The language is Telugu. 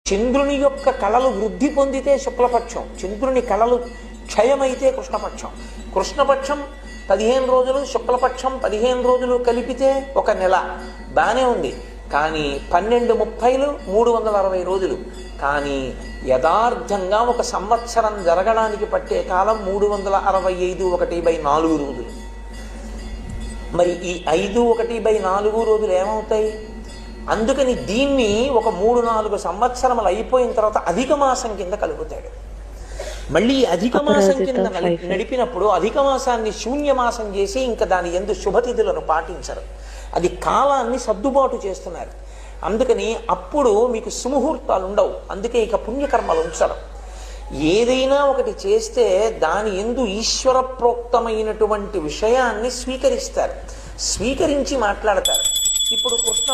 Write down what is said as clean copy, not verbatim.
చంద్రుని యొక్క కళలు వృద్ధి పొందితే శుక్లపక్షం, చంద్రుని కళలు క్షయమైతే కృష్ణపక్షం. కృష్ణపక్షం 15 రోజులు, శుక్లపక్షం 15 రోజులు కలిపితే 1 నెల, బాగానే ఉంది. కానీ 12/30 360 రోజులు. కానీ యథార్థంగా 1 సంవత్సరం జరగడానికి పట్టే కాలం 365 1/4 రోజులు. మరి ఈ 5 1/4 రోజులు ఏమవుతాయి? అందుకని దీన్ని ఒక 3-4 సంవత్సరములు అయిపోయిన తర్వాత అధిక మాసం కింద కలుగుతాడు. మళ్ళీ అధిక మాసం కింద నడిపినప్పుడు అధిక మాసాన్ని శూన్యమాసం చేసి ఇంకా దాని యందు శుభతిథులను పాటించరు. అది కాలాన్ని సర్దుబాటు చేస్తున్నారు. అందుకని అప్పుడు మీకు సుముహూర్తాలు ఉండవు. అందుకే ఇక పుణ్యకర్మలు ఉంచడం. ఏదైనా ఒకటి చేస్తే దాని యందు ఈశ్వర ప్రోక్తమైనటువంటి విషయాన్ని స్వీకరిస్తారు, స్వీకరించి మాట్లాడతారు. ఇప్పుడు కృష్ణ